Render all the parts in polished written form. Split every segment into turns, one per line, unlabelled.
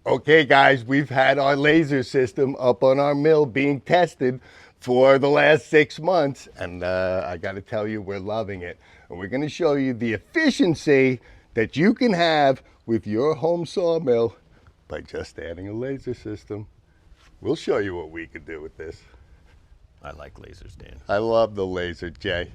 Okay guys, we've had our laser system up on our mill being tested for the last 6 months, and I gotta tell you, we're loving it. And we're gonna show you the efficiency that you can have with your home sawmill by just adding a laser system. We'll show you what we could do with this.
I like lasers, Dan.
I love the laser, Jay.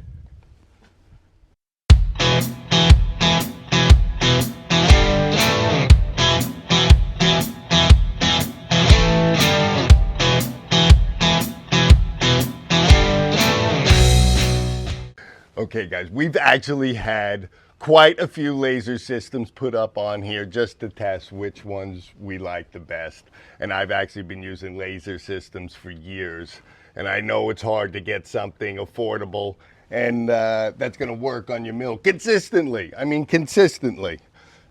Okay guys, we've actually had quite a few laser systems put up on here just to test which ones we like the best. And I've actually been using laser systems for years. And I know it's hard to get something affordable and that's gonna work on your mill consistently. I mean, consistently.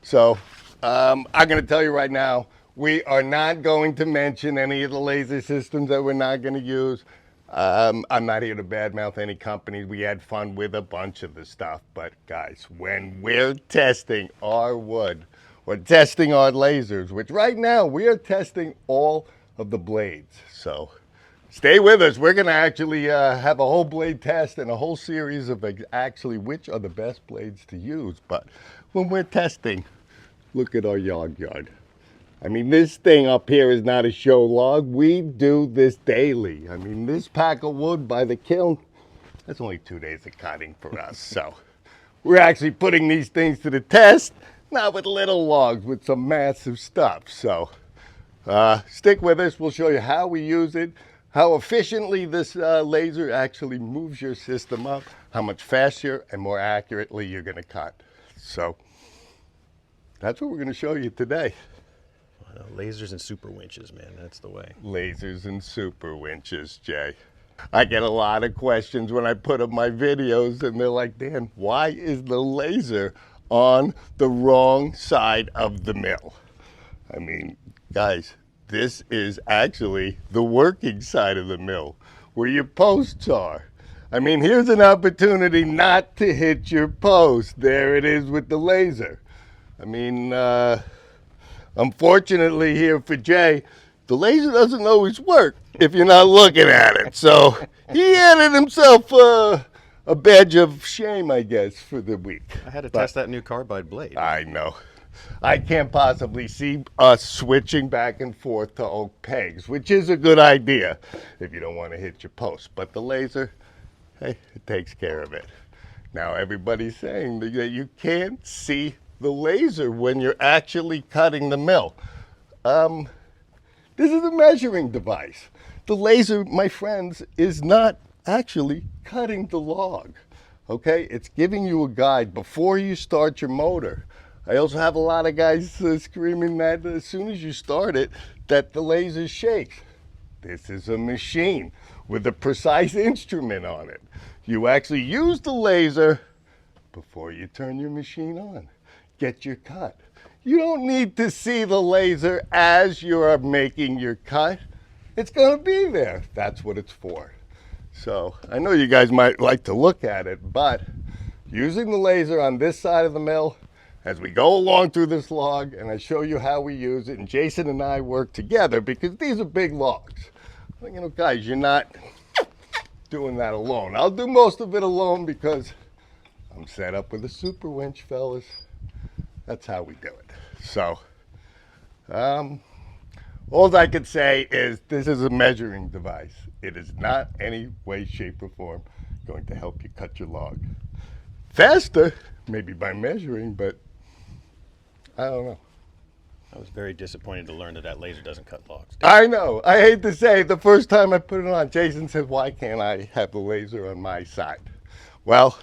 So I'm gonna tell you right now, we are not going to mention any of the laser systems that we're not gonna use. I'm not here to badmouth any companies. We had fun with a bunch of the stuff, but guys, when we're testing our wood or testing our lasers, which right now we are testing all of the blades. So stay with us. We're gonna actually have a whole blade test and a whole series of actually which are the best blades to use. But when we're testing, look at our yard. I mean, this thing up here is not a show log. We do this daily. I mean, this pack of wood by the kiln, that's only 2 days of cutting for us. So we're actually putting these things to the test, not with little logs, with some massive stuff. So stick with us. We'll show you how we use it, how efficiently this laser actually moves your system up, how much faster and more accurately you're gonna cut. So that's what we're gonna show you today.
Lasers and super winches, man, that's the way.
Lasers and super winches, Jay. I get a lot of questions when I put up my videos and they're like, Dan, why is the laser on the wrong side of the mill? I mean, guys, this is actually the working side of the mill where your posts are. I mean, here's an opportunity not to hit your post. There it is with the laser. I mean, unfortunately here for Jay, the laser doesn't always work if you're not looking at it. So he added himself a badge of shame, I guess, for the week.
I had to test that new carbide blade.
I know. I can't possibly see us switching back and forth to oak pegs, which is a good idea if you don't want to hit your post. But the laser, hey, it takes care of it. Now everybody's saying that you can't see the laser when you're actually cutting the mill. This is a measuring device. The laser, my friends, is not actually cutting the log, okay? It's giving you a guide before you start your motor. I also have a lot of guys screaming that as soon as you start it, that the laser shakes. This is a machine with a precise instrument on it. You actually use the laser before you turn your machine on. Get your cut. You don't need to see the laser as you're making your cut. It's gonna be there. That's what it's for. So I know you guys might like to look at it, but using the laser on this side of the mill, as we go along through this log and I show you how we use it, and Jason and I work together because these are big logs. You know, guys, you're not doing that alone. I'll do most of it alone because I'm set up with a super winch, fellas. That's how we do it. So, all I could say is this is a measuring device. It is not any way, shape, or form going to help you cut your log. Faster, maybe by measuring, but I don't know.
I was very disappointed to learn that that laser doesn't cut logs.
I know. I hate to say, the first time I put it on, Jason said, why can't I have the laser on my side? Well,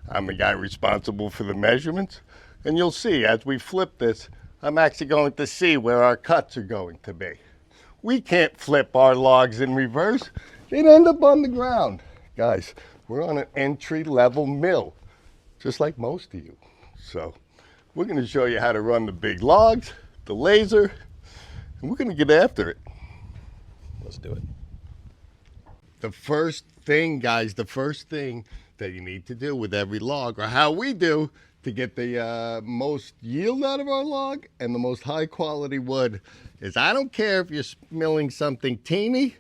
I'm the guy responsible for the measurements. And you'll see, as we flip this, I'm actually going to see where our cuts are going to be. We can't flip our logs in reverse. They'd end up on the ground. Guys, we're on an entry-level mill, just like most of you. So we're going to show you how to run the big logs, the laser, and we're going to get after it.
Let's do it.
The first thing, guys, the first thing that you need to do with every log, or how we do, to get the most yield out of our log and the most high quality wood is I don't care if you're milling something teeny,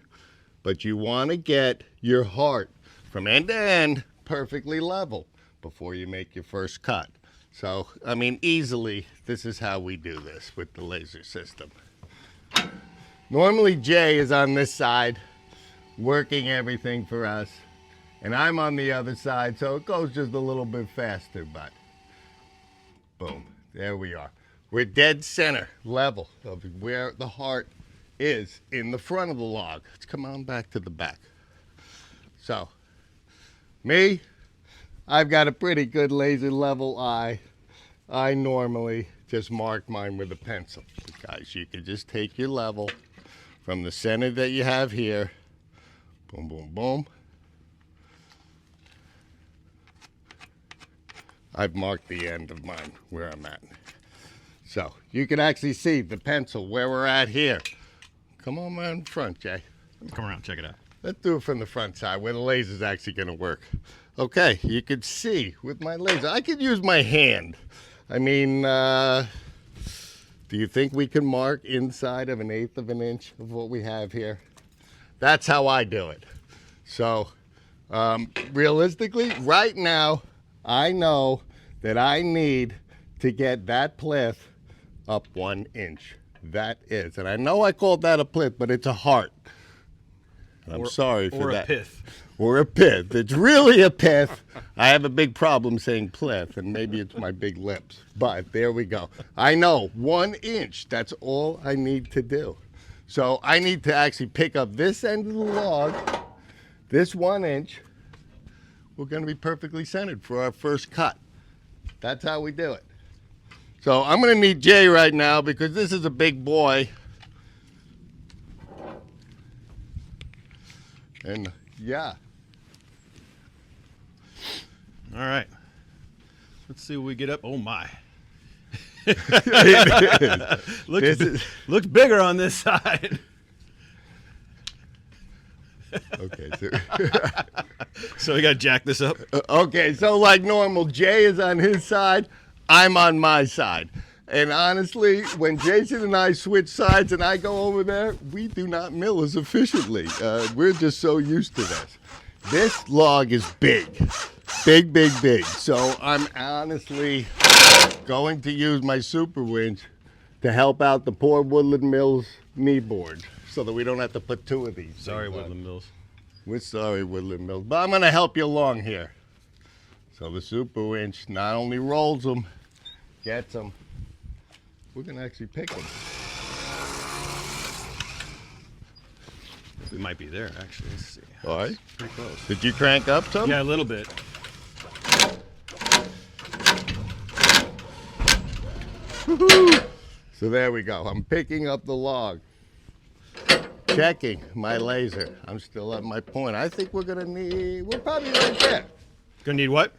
but you want to get your heart from end to end perfectly level before you make your first cut. So, I mean, easily, this is how we do this with the laser system. Normally, Jay is on this side working everything for us, and I'm on the other side, so it goes just a little bit faster, but boom, there we are. We're dead center level of where the heart is in the front of the log. Let's come on back to the back. So, me, I've got a pretty good laser level eye. I normally just mark mine with a pencil. Guys, you can just take your level from the center that you have here. Boom, boom, boom. I've marked the end of mine where I'm at. So you can actually see the pencil where we're at here. Come on man in front, Jay.
Come around, check it out.
Let's do it from the front side where the laser's actually gonna work. Okay, you could see with my laser, I could use my hand. I mean, do you think we can mark inside of 1/8 of an inch of what we have here? That's how I do it. So realistically, right now, I know that I need to get that plinth up 1 inch. That is, and I know I called that a plinth, but it's a heart. I'm sorry for that.
Or a pith.
Or a pith. It's really a pith. I have a big problem saying plinth, and maybe it's my big lips. But there we go. I know, 1 inch. That's all I need to do. So I need to actually pick up this end of the log, this 1 inch. We're going to be perfectly centered for our first cut. That's how we do it. So I'm going to need Jay right now because this is a big boy. And yeah.
All right. Let's see what we get up. Oh my. Looks bigger on this side.
Okay.
So we got to jack this up.
Okay, so like normal, Jay is on his side, I'm on my side. And honestly, when Jason and I switch sides and I go over there, we do not mill as efficiently. We're just so used to this. This log is big. Big, big, big. So I'm honestly going to use my super winch to help out the poor Woodland Mills knee board so that we don't have to put 2 of these.
Sorry, Woodland Mills.
We're sorry, Woodland Mills, but I'm going to help you along here. So the super winch not only rolls them, gets them, we're going to actually pick them.
We might be there, actually. Let's see.
All right.
Pretty close.
Did you crank up some?
Yeah, a little bit.
Woohoo! So there we go. I'm picking up the log. Checking my laser. I'm still at my point. I think we're probably right there.
Gonna need what?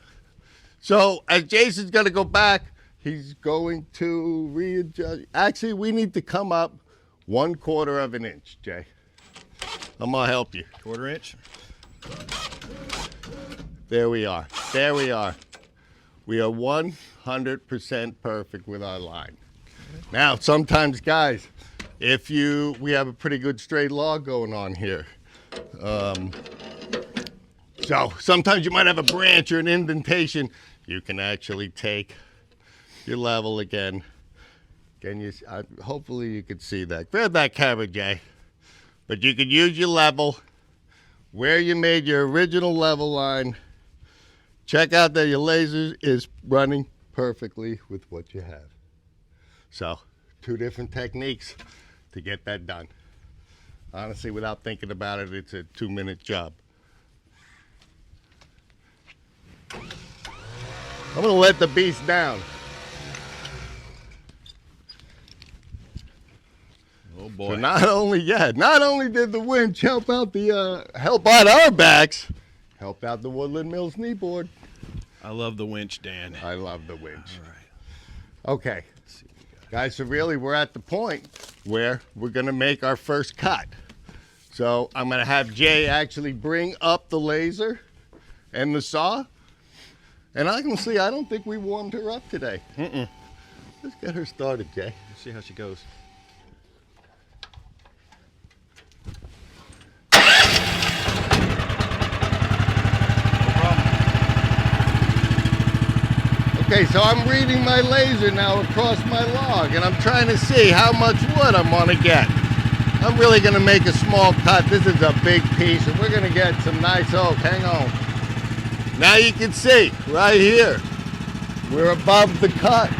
So as Jason's gonna go back, he's going to readjust. Actually, we need to come up 1/4 of an inch, Jay. I'm gonna help you.
1/4 inch.
There we are. There we are. We are 100% perfect with our line. Now, sometimes, guys, we have a pretty good straight log going on here. So sometimes you might have a branch or an indentation. You can actually take your level again. Hopefully you could see that. Grab that camera, Jay. But you could use your level where you made your original level line. Check out that your laser is running perfectly with what you have. So 2 different techniques to get that done. Honestly, without thinking about it, it's a 2-minute job. I'm gonna let the beast down.
Oh boy.
So not only did the winch help out our backs, helped out the Woodland Mills knee board.
I love the winch, Dan.
I love the winch.
All right.
Okay. Guys, so really we're at the point where we're gonna make our first cut. So I'm gonna have Jay actually bring up the laser and the saw. And honestly, I don't think we warmed her up today. Let's get her started, Jay.
Let's see how she goes.
Okay, so I'm reading my laser now across my log, and I'm trying to see how much wood I'm gonna get. I'm really gonna make a small cut. This is a big piece, and we're gonna get some nice oak. Hang on. Now you can see, right here, we're above the cut.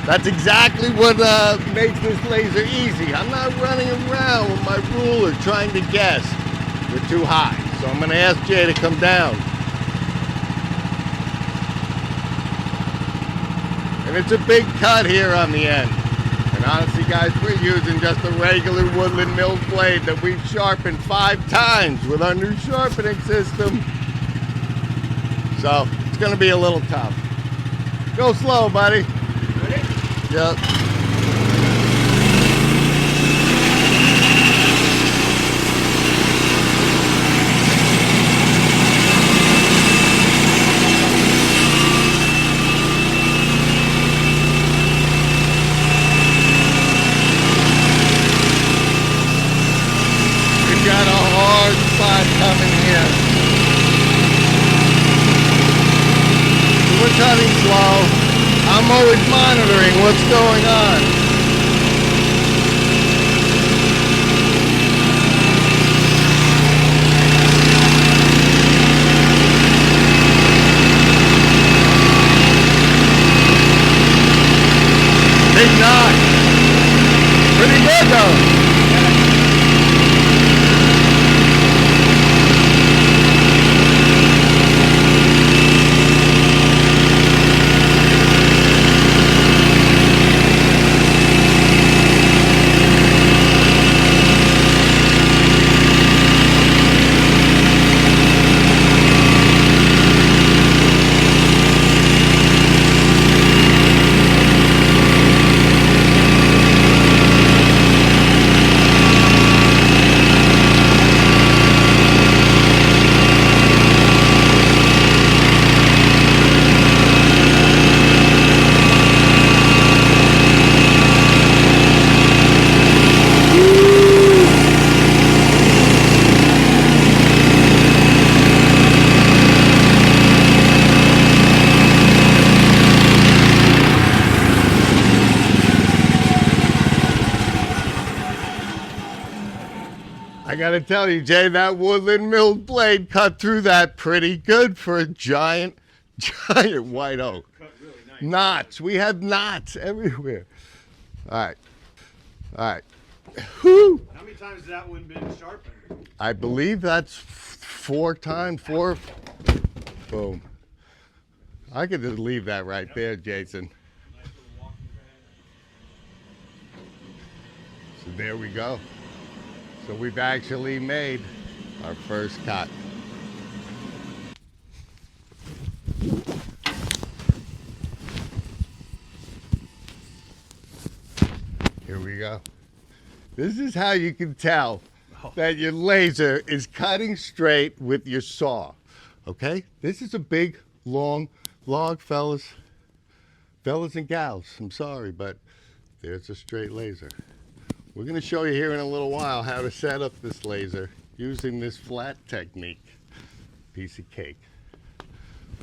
That's exactly what makes this laser easy. I'm not running around with my ruler trying to guess. We're too high, so I'm gonna ask Jay to come down. And it's a big cut here on the end. And honestly, guys, we're using just a regular woodland mill blade that we've sharpened 5 times with our new sharpening system. So it's gonna be a little tough. Go slow, buddy.
Ready?
Yep. We've got a hard spot coming here. We're cutting slow. I'm always monitoring what's going on. Big knot. Pretty good though. I gotta tell you, Jay, that woodland mill blade cut through that pretty good for a giant white oak.
Cut really nice.
Knots. We had knots everywhere. All right. All right. Whew.
How many times has that one been sharpened?
I believe that's 4 times. 4. Boom. I could just leave that right there, Jason.
Nice little walking pad.
So there we go. So we've actually made our first cut. Here we go. This is how you can tell that your laser is cutting straight with your saw. Okay? This is a big, long log, fellas. Fellas and gals, I'm sorry, but there's a straight laser. We're going to show you here in a little while how to set up this laser using this flat technique. Piece of cake.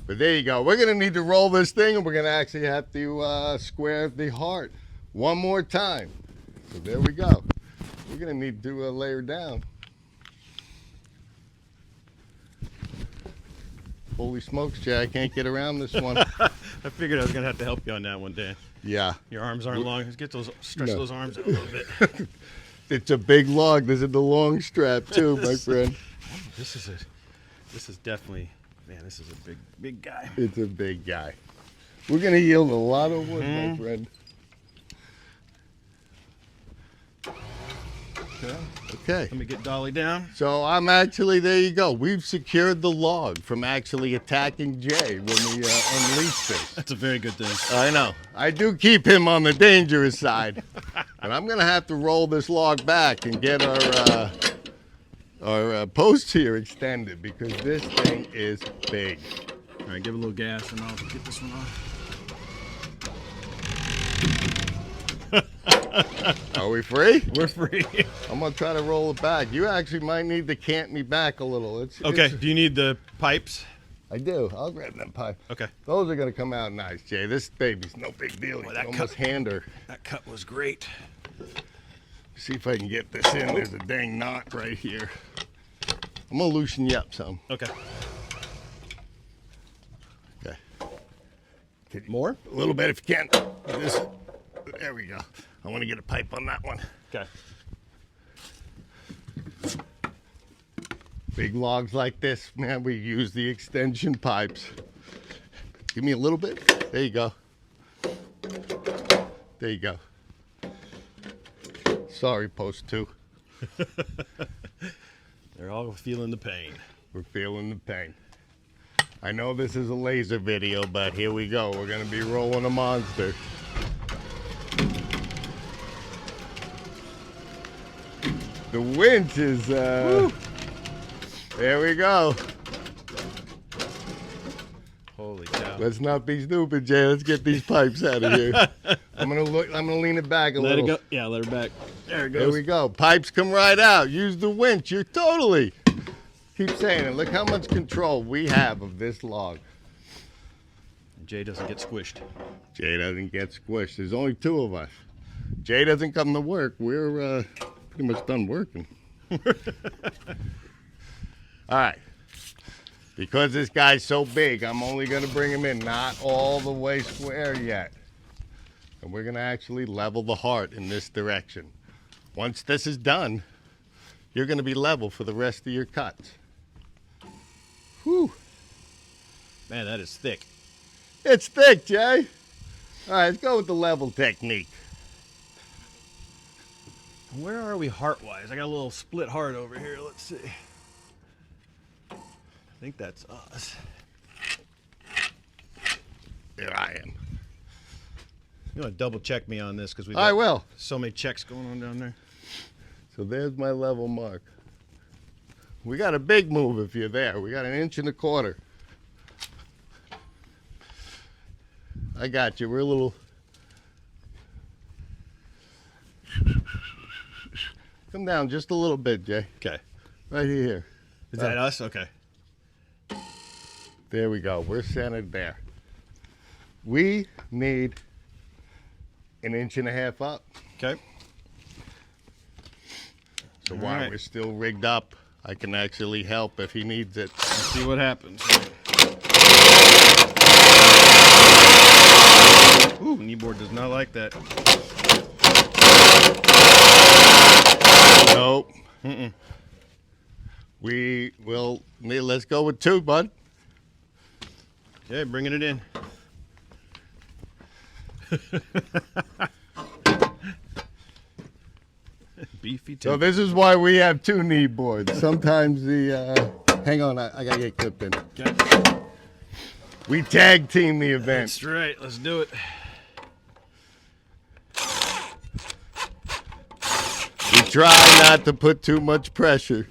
But there you go. We're going to need to roll this thing, and we're going to actually have to square the heart one more time. So there we go. We're going to need to layer down. Holy smokes, Jay, I can't get around this one.
I figured I was going to have to help you on that one, Dan.
Yeah.
Your arms aren't long. Let's get those, stretch those arms out a little bit.
It's a big log. This is the long strap too, my friend.
This is definitely, man, this is a big guy.
It's a big guy. We're going to yield a lot of wood, my friend. Okay.
Let me get Dolly down.
So I'm actually, there you go. We've secured the log from actually attacking Jay when we unleash this.
That's a very good thing.
I know. I do keep him on the dangerous side. And I'm going to have to roll this log back and get our posts here extended because this thing is big.
All right, give it a little gas, and I'll get this one off.
Are we free?
We're free.
I'm gonna try to roll it back. You actually might need to cant me back a little.
Okay. Do you need the pipes?
I do. I'll grab that pipe.
Okay.
Those are gonna come out nice, Jay. This baby's no big deal. You
that
can almost hand her.
That cut was great.
See if I can get this in. There's a dang knot right here. I'm gonna loosen you up some.
Okay.
Okay.
More?
A little bit if you can. There we go. I want to get a pipe on that one.
Okay.
Big logs like this, man, we use the extension pipes. Give me a little bit. There you go. There you go. Sorry, post 2.
They're all feeling the pain.
We're feeling the pain. I know this is a laser video, but here we go. We're going to be rolling a monster. The winch is, there we go.
Holy cow.
Let's not be stupid, Jay. Let's get these pipes out of here. I'm gonna lean it back a little.
Let it go. Yeah, let her back. There it goes.
There we go. Pipes come right out. Use the winch. You're totally. Keep saying it. Look how much control we have of this log.
Jay doesn't get squished.
Jay doesn't get squished. There's only 2 of us. Jay doesn't come to work. We're pretty much done working. All right. Because this guy's so big, I'm only going to bring him in, not all the way square yet. And we're going to actually level the heart in this direction. Once this is done, you're going to be level for the rest of your cuts. Whew.
Man, that is thick.
It's thick, Jay. All right, let's go with the level technique.
Where are we heart-wise? I got a little split heart over here. Let's see. I think that's us.
There I am.
You want to double check me on this because we've
I
got
will.
so many checks going on down there.
So there's my level mark. We got a big move if you're there. We got 1 1/4 inches. I got you. We're a little. Come down just a little bit, Jay.
Okay.
Right here.
Is that us? Okay.
There we go. We're centered there. We need 1.5 inches up.
Okay.
So
All
while
right.
we're still rigged up, I can actually help if he needs it.
Let's see what happens. Ooh, kneeboard does not like that.
Nope. We will. Let's go with 2, bud.
Okay, bringing it in. Beefy too.
So this is why we have 2 knee boards. Sometimes the hang on, I gotta get clipped in.
Okay.
We tag team the event.
That's right. Let's do it.
We try not to put too much pressure.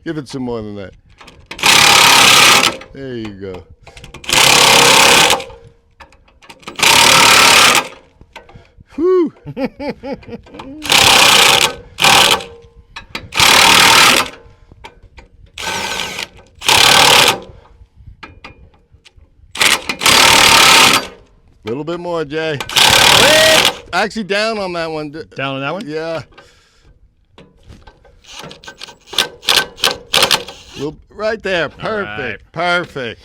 Give it some more than that. There you go. Whew. Little bit more, Jay. Actually, down on that one.
Down on that one?
Yeah. Right there. Perfect.
right.
Perfect.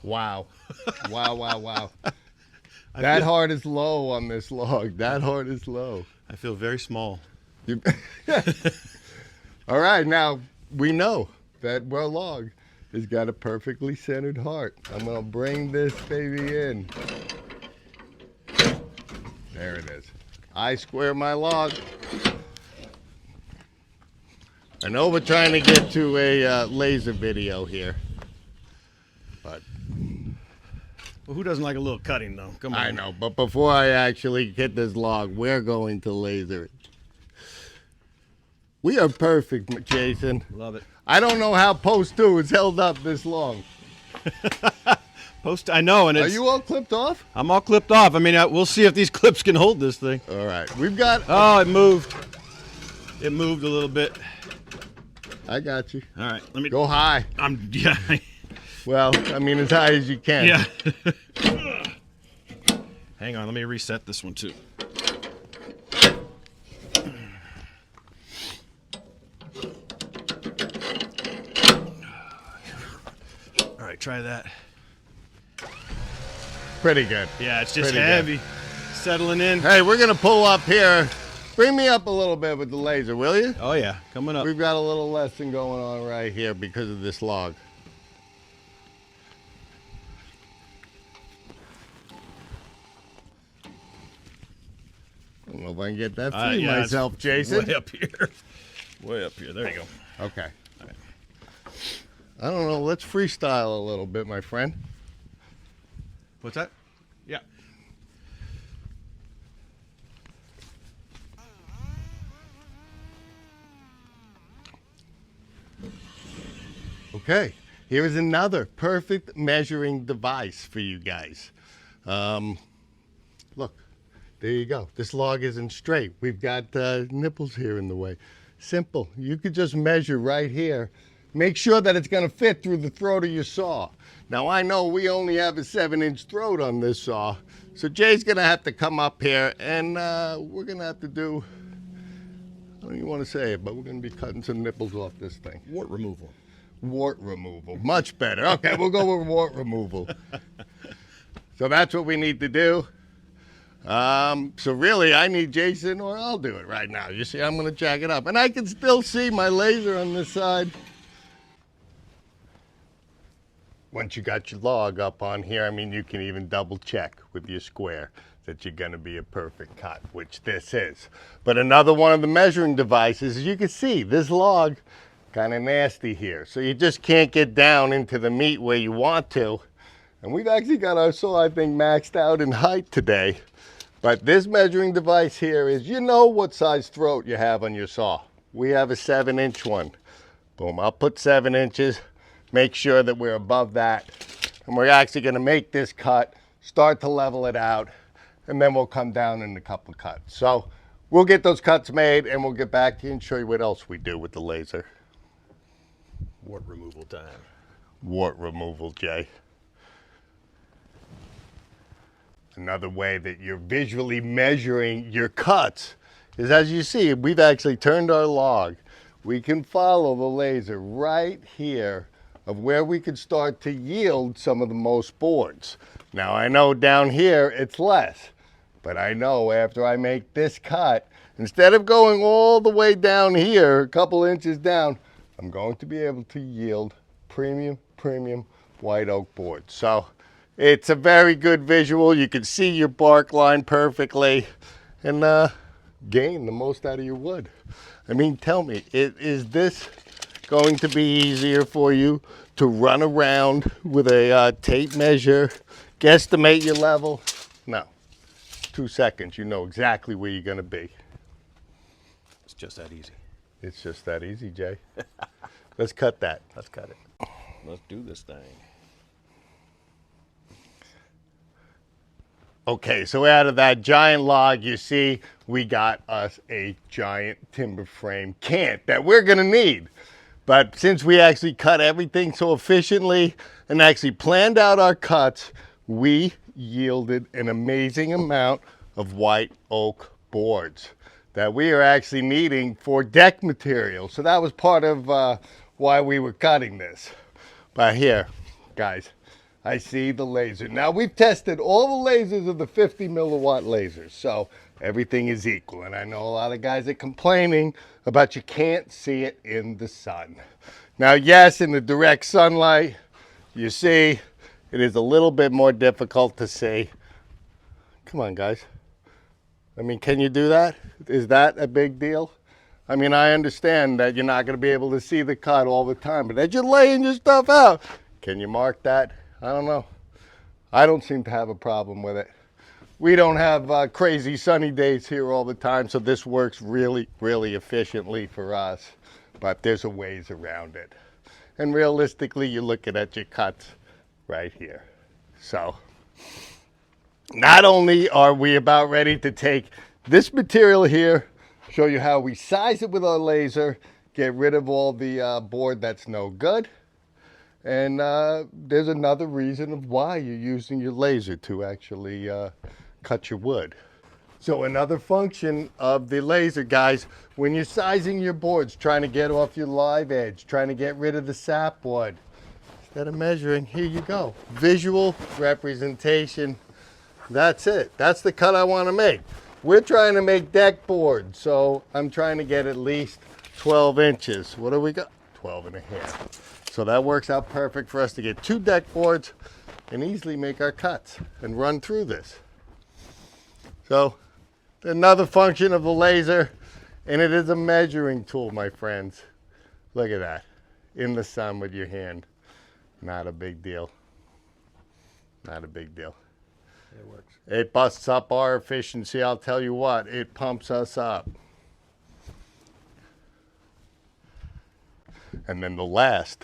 Wow. Wow, wow, wow. That heart is low on this log. That heart is low.
I feel very small.
All right, now we know that our log has got a perfectly centered heart. I'm going to bring this baby in. There it is. I square my log. I know we're trying to get to a laser video here, but
Well, who doesn't like a little cutting, though? Come on.
I know. But before I actually hit this log, we're going to laser it. We are perfect, Jason.
Love it.
I don't know how post 2 is held up this long.
I know, and
Are
it's,
you all clipped off?
I'm all clipped off. I mean, we'll see if these clips can hold this thing.
All right, we've got.
Oh, it moved. It moved a little bit.
I got you.
All right, let me
Go high.
Yeah.
Well, I mean, as high as you can.
Yeah. Hang on, let me reset this one too. All right, try that.
Pretty good.
Yeah, it's just
Pretty
heavy.
good.
Settling in.
Hey, we're gonna pull up here. Bring me up a little bit with the laser, will you?
Oh yeah, coming up.
We've got a little lesson going on right here because of this log. I don't know if I can get that free
yeah,
myself, Jason.
Way up here. Way up here. There you go.
Okay.
All right.
I don't know. Let's freestyle a little bit, my friend.
What's that? Yeah.
Okay. Here is another perfect measuring device for you guys. Look, there you go. This log isn't straight. We've got nipples here in the way. Simple. You could just measure right here. Make sure that it's going to fit through the throat of your saw. Now, I know we only have a 7-inch throat on this saw, so Jay's going to have to come up here, and we're going to have to do, I don't even want to say it, but we're going to be cutting some nipples off this thing.
Wart removal.
Wart removal. Much better. Okay, we'll go with wart removal. So that's what we need to do. So really, I need Jason, or I'll do it right now. You see, I'm going to jack it up. And I can still see my laser on this side. Once you got your log up on here, I mean, you can even double check with your square that you're going to be a perfect cut, which this is. But another one of the measuring devices, as you can see, this log kind of nasty here. So you just can't get down into the meat where you want to. And we've actually got our saw, I think, maxed out in height today. But this measuring device here is, you know what size throat you have on your saw. We have a 7-inch one. Boom, I'll put 7 inches. Make sure that we're above that. And we're actually gonna make this cut, start to level it out, and then we'll come down in a couple of cuts. So we'll get those cuts made and we'll get back to you and show you what else we do with the laser.
Wart removal time.
Wart removal, Jay. Another way that you're visually measuring your cuts is, as you see, we've actually turned our log. We can follow the laser right here of where we could start to yield some of the most boards. Now I know down here it's less, but I know after I make this cut, instead of going all the way down here, a couple inches down, I'm going to be able to yield premium white oak boards. So it's a very good visual. You can see your bark line perfectly and gain the most out of your wood. I mean, tell me, is this going to be easier for you to run around with a tape measure, guesstimate your level? No. 2 seconds, you know exactly where you're going to be.
It's just that easy.
It's just that easy, Jay. Let's cut that.
Let's cut it. Let's do this thing.
Okay, so out of that giant log, you see, we got us a giant timber frame cant that we're gonna need. But since we actually cut everything so efficiently and actually planned out our cuts, we yielded an amazing amount of white oak boards that we are actually needing for deck material. So that was part of why we were cutting this. But here, guys, I see the laser. Now we've tested all the lasers of the 50 milliwatt lasers, so everything is equal. And I know a lot of guys are complaining about you can't see it in the sun. Now, yes, in the direct sunlight, you see, it is a little bit more difficult to see. Come on, guys. I mean, can you do that? Is that a big deal? I mean, I understand that you're not going to be able to see the cut all the time, but as you're laying your stuff out, can you mark that? I don't know. I don't seem to have a problem with it. we don't have crazy sunny days here all the time, so this works really, really efficiently for us. But there's a ways around it. And realistically, you're looking at your cuts right here. So not only are we about ready to take this material here, show you how we size it with our laser, get rid of all the board that's no good. And there's another reason of why you're using your laser to actually cut your wood. So another function of the laser, guys, when you're sizing your boards, trying to get off your live edge, trying to get rid of the sapwood, instead of measuring, here you go. Visual representation. That's it. That's the cut I want to make. We're trying to make deck boards, so I'm trying to get at least 12 inches. What do we got? 12 and a half. So that works out perfect for us to get 2 deck boards and easily make our cuts and run through this. So another function of the laser, and it is a measuring tool, my friends. Look at that. In the sun with your hand. Not a big deal. Not a big deal.
It works.
It busts up our efficiency. I'll tell you what, it pumps us up. And then the last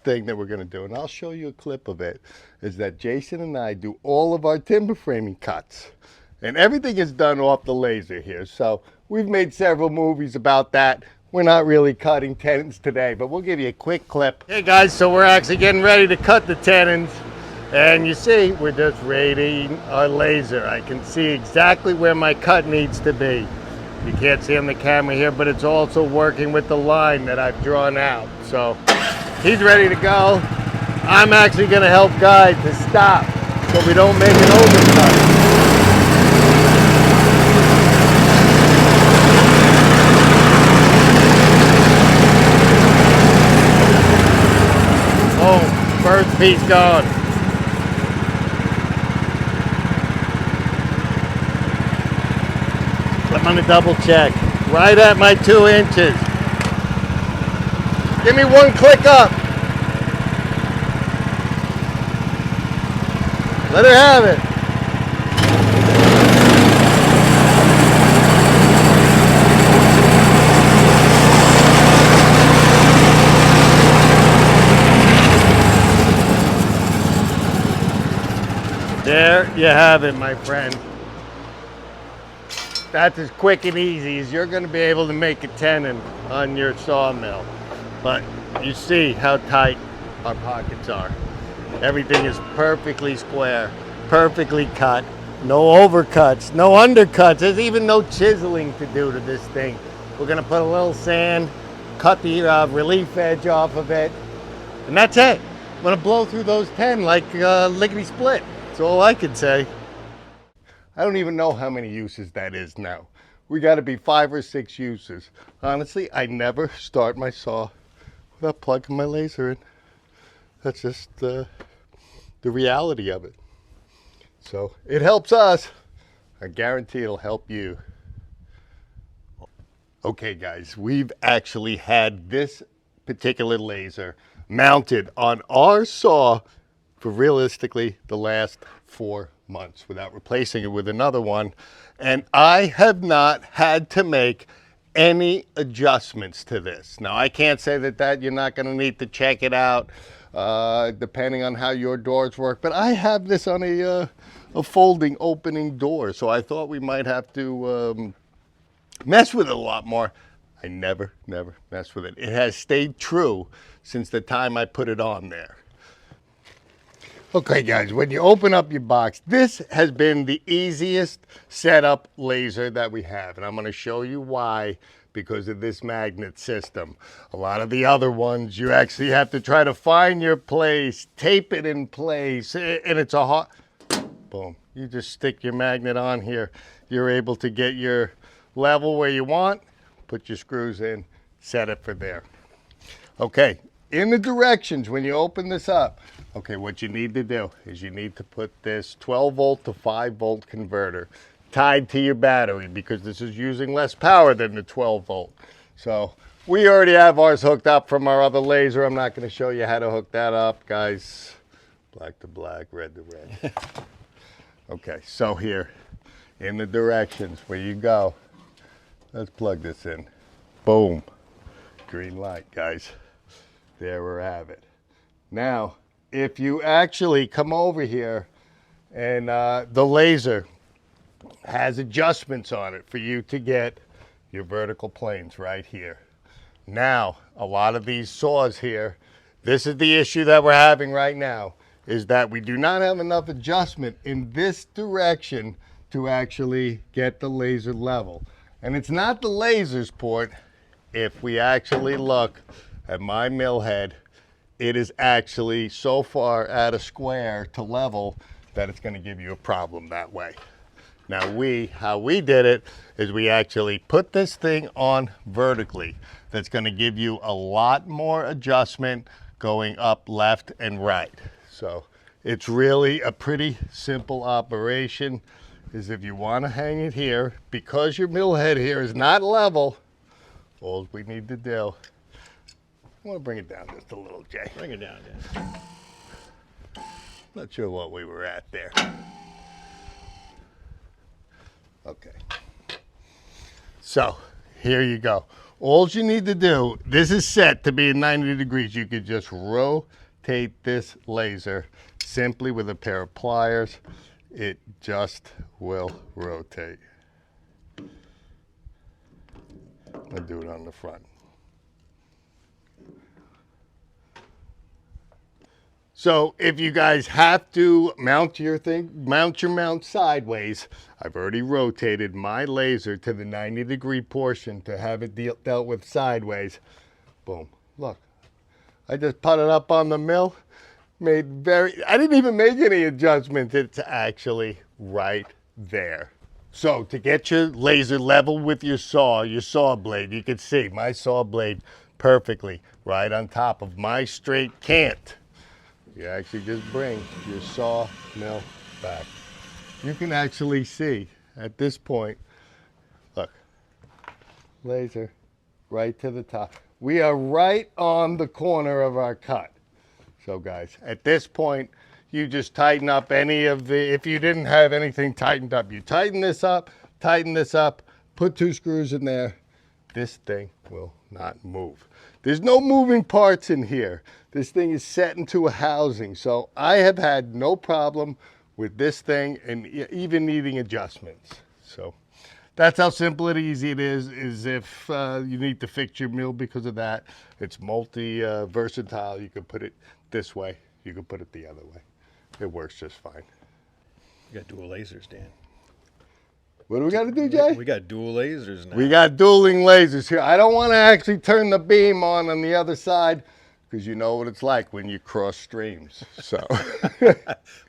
thing that we're going to do, and I'll show you a clip of it, is that Jason and I do all of our timber framing cuts. And everything is done off the laser here. So we've made several movies about that. We're not really cutting tenons today, but we'll give you a quick clip. Hey guys, so we're actually getting ready to cut the tenons. And you see, we're just rating our laser. I can see exactly where my cut needs to be. You can't see on the camera here, but it's also working with the line that I've drawn out. So he's ready to go. I'm actually gonna help guide to stop so we don't make an overcut. Oh, first piece gone. I'm gonna double check. Right at my 2 inches. Give me one click up. Let her have it. There you have it, my friend. That's as quick and easy as you're going to be able to make a tenon on your sawmill. But you see how tight our pockets are. Everything is perfectly square, perfectly cut, no overcuts, no undercuts. There's even no chiseling to do to this thing. We're going to put a little sand, cut the relief edge off of it, and that's it. I'm going to blow through those 10 like lickety split. That's all I can say. I don't even know how many uses that is now. We got to be 5 or 6 uses. Honestly, I never start my saw without plugging my laser in. That's just the reality of it. So it helps us. I guarantee it'll help you. Okay guys, we've actually had this particular laser mounted on our saw for realistically the last 4 months without replacing it with another one, and I have not had to make any adjustments to this. Now I can't say that you're not going to need to check it out depending on how your doors work, but I have this on a folding opening door, so I thought we might have to mess with it a lot more. I never mess with it. It has stayed true since the time I put it on there. Okay guys, when you open up your box, this has been the easiest setup laser that we have, and I'm going to show you why, because of this magnet system. A lot of the other ones, you actually have to try to find your place, tape it in place, and it's a hot, boom. You just stick your magnet on here. You're able to get your level where you want, put your screws in, set it for there. Okay, in the directions when you open this up, okay, what you need to do is you need to put this 12 volt to 5 volt converter tied to your battery, because this is using less power than the 12 volt. So we already have ours hooked up from our other laser. I'm not going to show you how to hook that up, guys. Black to black, red to red. Okay, so here in the directions where you go, let's plug this in. Boom. Green light, guys. There we have it. Now, if you actually come over here and the laser has adjustments on it for you to get your vertical planes right here. Now, a lot of these saws here, this is the issue that we're having right now, is that we do not have enough adjustment in this direction to actually get the laser level. And it's not the laser's port. If we actually look at my mill head, it is actually so far at a square to level that it's going to give you a problem that way. Now how we did it is we actually put this thing on vertically. That's going to give you a lot more adjustment going up left and right. So it's really a pretty simple operation. Is if you want to hang it here, because your mill head here is not level, all we need to do, I want to bring it down just a little, Jay.
Bring it down, yeah.
Not sure what we were at there. Okay. So here you go. All you need to do, this is set to be at 90 degrees. You could just rotate this laser simply with a pair of pliers. It just will rotate. I'll do it on the front. So if you guys have to mount your mount sideways, I've already rotated my laser to the 90-degree portion to have it dealt with sideways. Boom, look. I just put it up on the mill, I didn't even make any adjustments. It's actually right there. So to get your laser level with your saw blade, you can see my saw blade perfectly right on top of my straight cant. You actually just bring your sawmill back. You can actually see at this point, look, laser right to the top. We are right on the corner of our cut. So guys, at this point, you just tighten up any of if you didn't have anything tightened up, you tighten this up, put 2 screws in there. This thing will not move. There's no moving parts in here. This thing is set into a housing. So I have had no problem with this thing and even needing adjustments. So that's how simple and easy it is if you need to fix your mill because of that. It's versatile. You can put it this way. You can put it the other way. It works just fine.
You got dual lasers, Dan.
What do we got to do, Jay?
We got dual lasers now.
We got dueling lasers here. I don't want to actually turn the beam on the other side because you know what it's like when you cross streams. So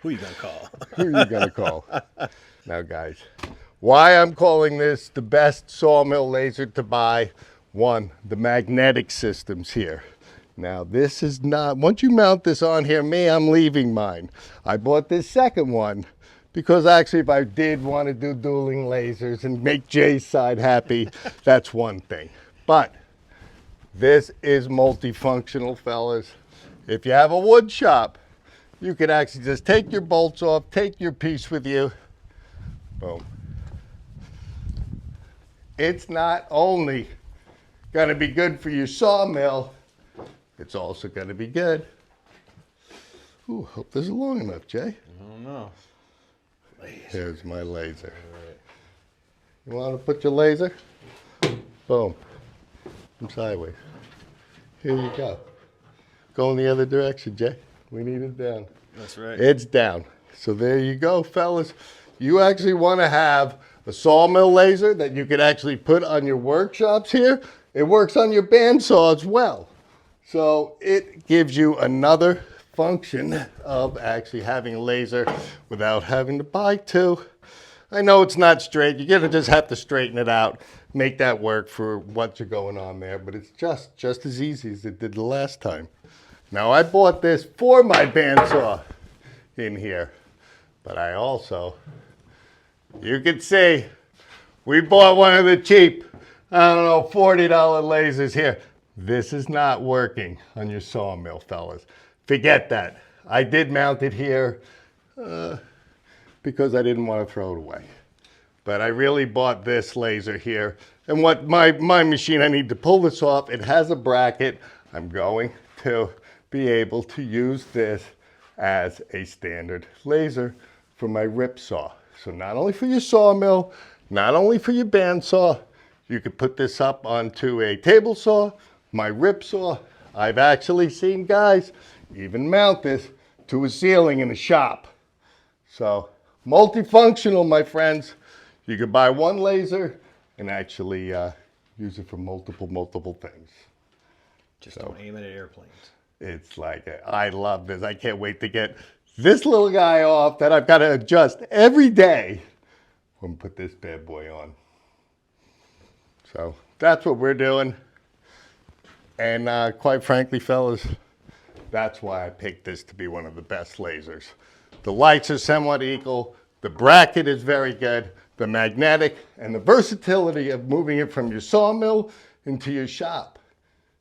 who you gonna call?
Who you gonna call? Now, guys, why I'm calling this the best sawmill laser to buy? One, the magnetic systems here. Now, this is not, once you mount this on here, I'm leaving mine. I bought this second one because actually if I did want to do dueling lasers and make Jay's side happy, that's one thing. But this is multifunctional, fellas. If you have a wood shop, you could actually just take your bolts off, take your piece with you, boom. It's not only going to be good for your sawmill, it's also going to be good. Ooh, hope this is long enough, Jay.
I don't know. Laser.
Here's my laser. Right. You want to put your laser? Boom. From sideways. Here you go. Go in the other direction, Jay. We need it down.
That's right.
It's down. So there you go, fellas. You actually want to have a sawmill laser that you could actually put on your workshops here. It works on your bandsaw as well. So it gives you another function of actually having a laser without having to buy 2. I know it's not straight. You're gonna just have to straighten it out, make that work for what you're going on there, but it's just as easy as it did the last time. Now I bought this for my bandsaw in here, but I also, you can see, we bought one of the cheap, I don't know, $40 lasers here. This is not working on your sawmill, fellas. Forget that. I did mount it here because I didn't want to throw it away. But I really bought this laser here. And what my machine, I need to pull this off. It has a bracket. I'm going to be able to use this as a standard laser for my rip saw. So not only for your sawmill, not only for your bandsaw, you could put this up onto a table saw, my rip saw. I've actually seen guys even mount this to a ceiling in a shop. So multifunctional, my friends. You could buy one laser and actually use it for multiple things.
Just don't aim it at airplanes.
It's like, I love this. I can't wait to get this little guy off that I've got to adjust every day and put this bad boy on. So that's what we're doing. And quite frankly, fellas, that's why I picked this to be one of the best lasers. The lights are somewhat equal. The bracket is very good. The magnetic and the versatility of moving it from your sawmill into your shop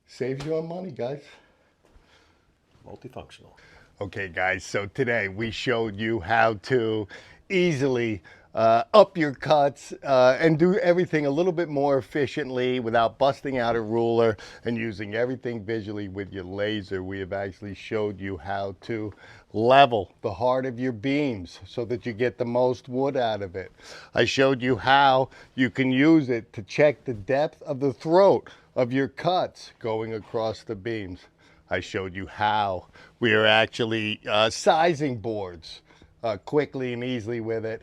saves you on money, guys.
Multifunctional.
Okay, guys, so today we showed you how to easily up your cuts and do everything a little bit more efficiently without busting out a ruler and using everything visually with your laser. We have actually showed you how to level the heart of your beams so that you get the most wood out of it. I showed you how you can use it to check the depth of the throat of your cuts going across the beams. I showed you how we are actually sizing boards quickly and easily with it.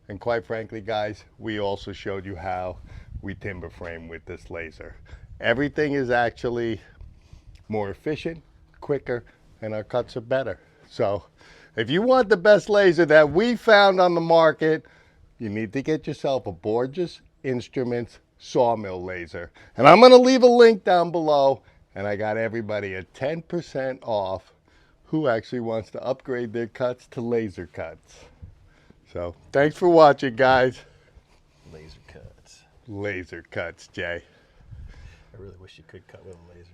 And quite frankly, guys, we also showed you how we timber frame with this laser. Everything is actually more efficient, quicker, and our cuts are better. So if you want the best laser that we found on the market, you need to get yourself a Borges Instruments Sawmill laser. And I'm going to leave a link down below. And I got everybody a 10% off who actually wants to upgrade their cuts to laser cuts. So thanks for watching, guys.
Laser cuts.
Laser cuts, Jay.
I really wish you could cut with a laser.